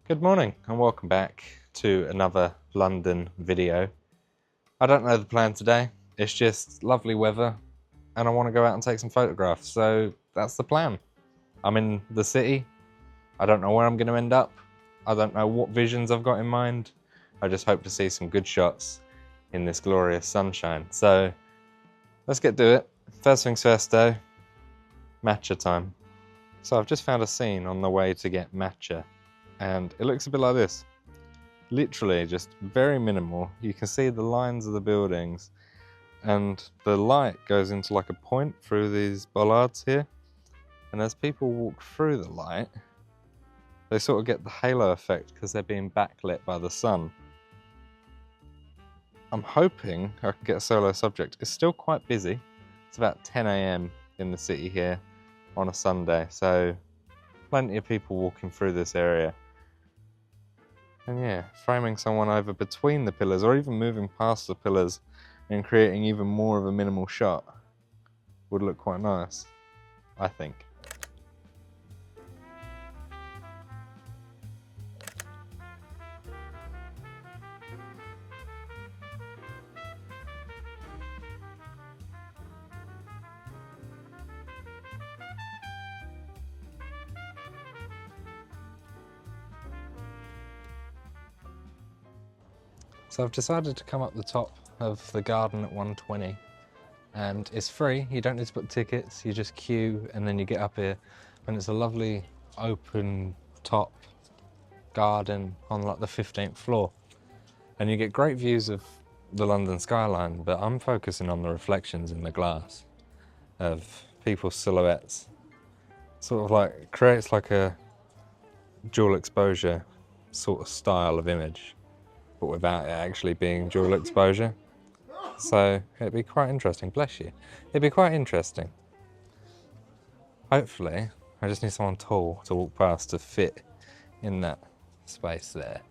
Good morning and welcome back to another London video. I don't know the plan today, it's just lovely weather and I want to go out and take some photographs, so that's the plan. I'm in the city, I don't know where I'm going to end up, I don't know what visions I've got in mind, I just hope to see some good shots in this glorious sunshine. So let's get to it. First things first though, matcha time. So I've just found a scene on the way to get matcha. And it looks a bit like this. Literally just very minimal. You can see the lines of the buildings and the light goes into like a point through these bollards here. And as people walk through the light, they sort of get the halo effect because they're being backlit by the sun. I'm hoping I can get a solo subject. It's still quite busy. It's about 10 AM in the city here on a Sunday. So plenty of people walking through this area. And yeah, framing someone over between the pillars or even moving past the pillars and creating even more of a minimal shot would look quite nice, I think. So I've decided to come up the top of the garden at 120 and it's free, you don't need to book tickets, you just queue and then you get up here and it's a lovely open top garden on like the 15th floor and you get great views of the London skyline, but I'm focusing on the reflections in the glass of people's silhouettes. Sort of like creates like a dual exposure sort of style of image, but without it actually being dual exposure. So it'd be quite interesting, bless you. It'd be quite interesting. Hopefully, I just need someone tall to walk past to fit in that space there.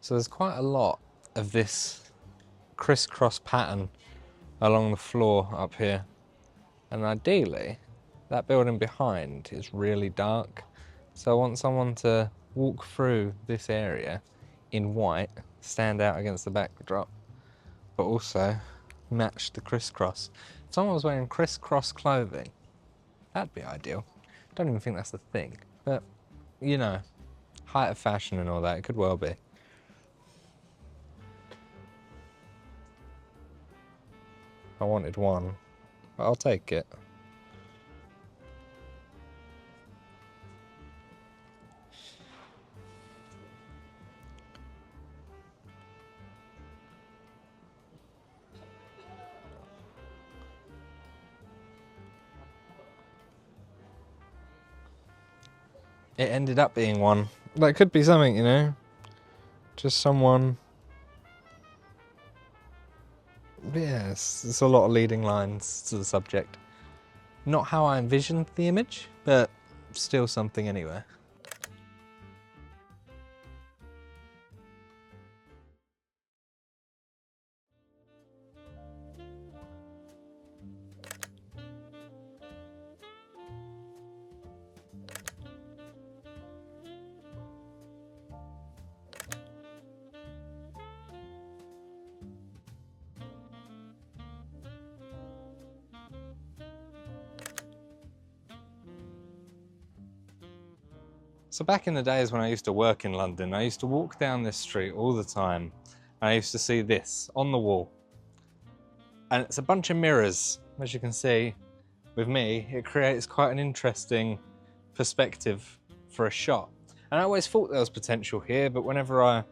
So there's quite a lot of this crisscross pattern along the floor up here. And ideally, that building behind is really dark. So I want someone to walk through this area in white, stand out against the backdrop, but also match the crisscross. If someone was wearing crisscross clothing, that'd be ideal. Don't even think that's the thing, but you know, height of fashion and all that, it could well be. I wanted one, but I'll take it. It ended up being one. That could be something, you know? Just someone. Yes, there's a lot of leading lines to the subject. Not how I envisioned the image, but still something anyway. So back in the days when I used to work in London, I used to walk down this street all the time and I used to see this on the wall. And it's a bunch of mirrors, as you can see. With me, it creates quite an interesting perspective for a shot. And I always thought there was potential here, but whenever I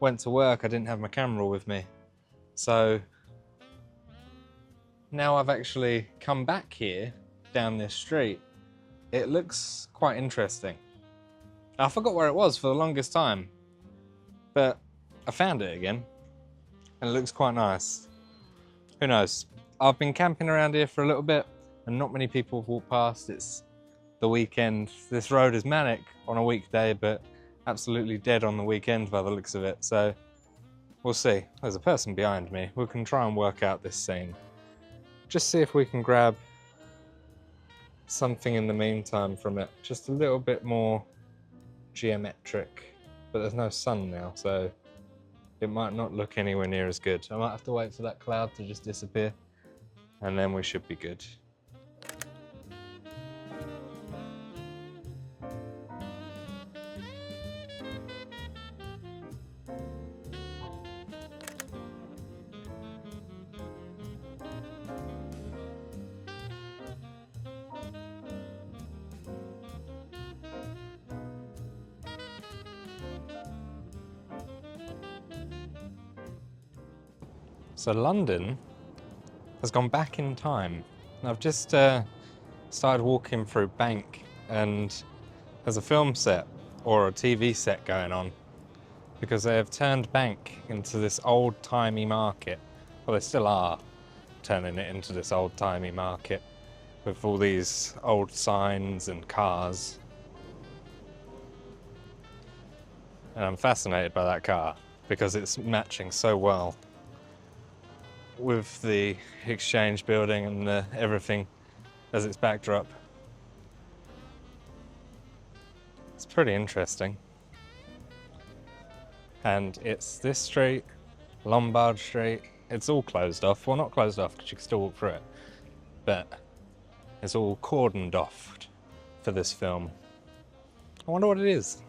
went to work, I didn't have my camera with me. So now I've actually come back here down this street. It looks quite interesting. I forgot where it was for the longest time. But I found it again, and it looks quite nice. Who knows? I've been camping around here for a little bit, and not many people have walked past. It's the weekend. This road is manic on a weekday, but absolutely dead on the weekend by the looks of it. So we'll see. There's a person behind me. We can try and work out this scene. Just see if we can grab something in the meantime from it. Just a little bit more geometric. But there's no sun now, so it might not look anywhere near as good. I might have to wait for that cloud to just disappear, and then we should be good. So London has gone back in time. I've just started walking through Bank, and there's a film set or a TV set going on because they have turned Bank into this old-timey market. Well, they still are turning it into this old-timey market with all these old signs and cars. And I'm fascinated by that car because it's matching so well with the Exchange building and everything as its backdrop. It's pretty interesting. And it's this street, Lombard Street. It's all closed off. Well, not closed off because you can still walk through it, but it's all cordoned off for this film. I wonder what it is.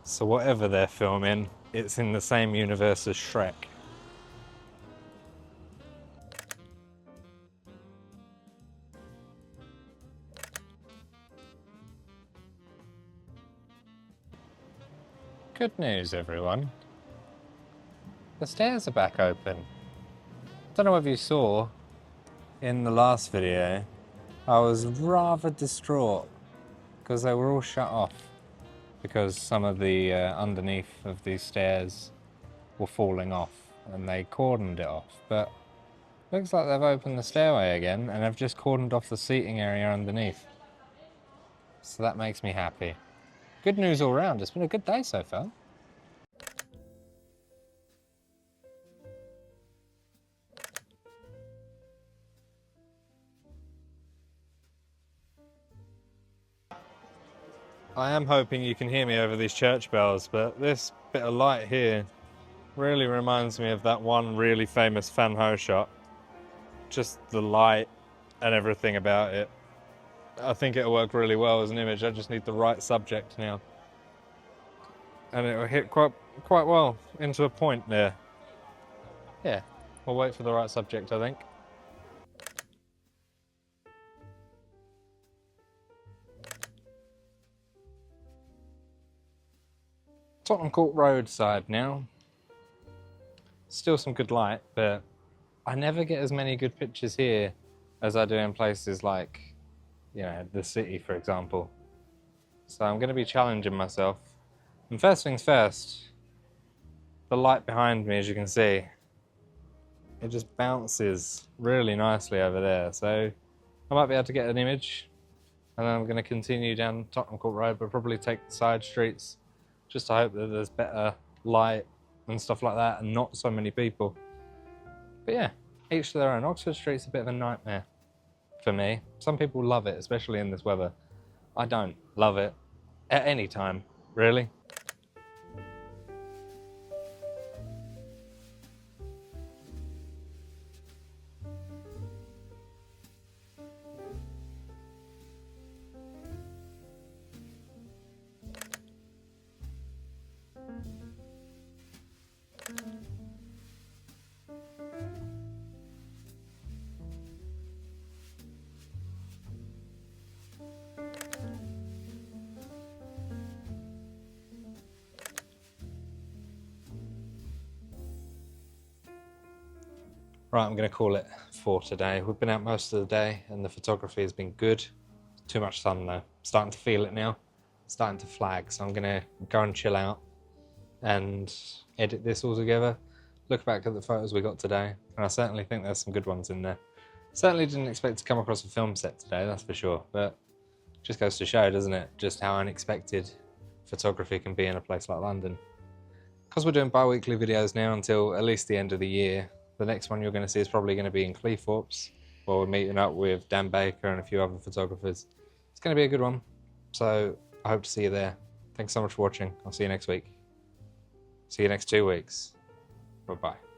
So whatever they're filming, it's in the same universe as Shrek. Good news, everyone. The stairs are back open. Don't know whether you saw in the last video, I was rather distraught because they were all shut off because some of the underneath of these stairs were falling off and they cordoned it off. But looks like they've opened the stairway again and they've just cordoned off the seating area underneath. So that makes me happy. Good news all round. It's been a good day so far. I am hoping you can hear me over these church bells, but this bit of light here really reminds me of that one really famous Van Ho shot. Just the light and everything about it. I think it'll work really well as an image. I just need the right subject now. And it'll hit quite well into a point there. Yeah, we'll wait for the right subject, I think. Tottenham Court Road side now. Still some good light, but I never get as many good pictures here as I do in places like, you know, the city, for example. So I'm going to be challenging myself. And first things first, the light behind me, as you can see, it just bounces really nicely over there. So I might be able to get an image, and then I'm going to continue down Tottenham Court Road, but probably take the side streets just to hope that there's better light and stuff like that and not so many people. But yeah, each to their own. Oxford Street's a bit of a nightmare for me. Some people love it, especially in this weather. I don't love it at any time, really. Right, I'm going to call it for today. We've been out most of the day and the photography has been good. Too much sun though. Starting to feel it now. Starting to flag, so I'm going to go and chill out and edit this all together. Look back at the photos we got today, and I certainly think there's some good ones in there. Certainly didn't expect to come across a film set today, that's for sure, but just goes to show, doesn't it, just how unexpected photography can be in a place like London. Because we're doing bi-weekly videos now until at least the end of the year, the next one you're going to see is probably going to be in Cleethorpes, where we're meeting up with Dan Baker and a few other photographers. It's going to be a good one, so I hope to see you there. Thanks so much for watching. I'll see you next week. See you next 2 weeks. Bye-bye.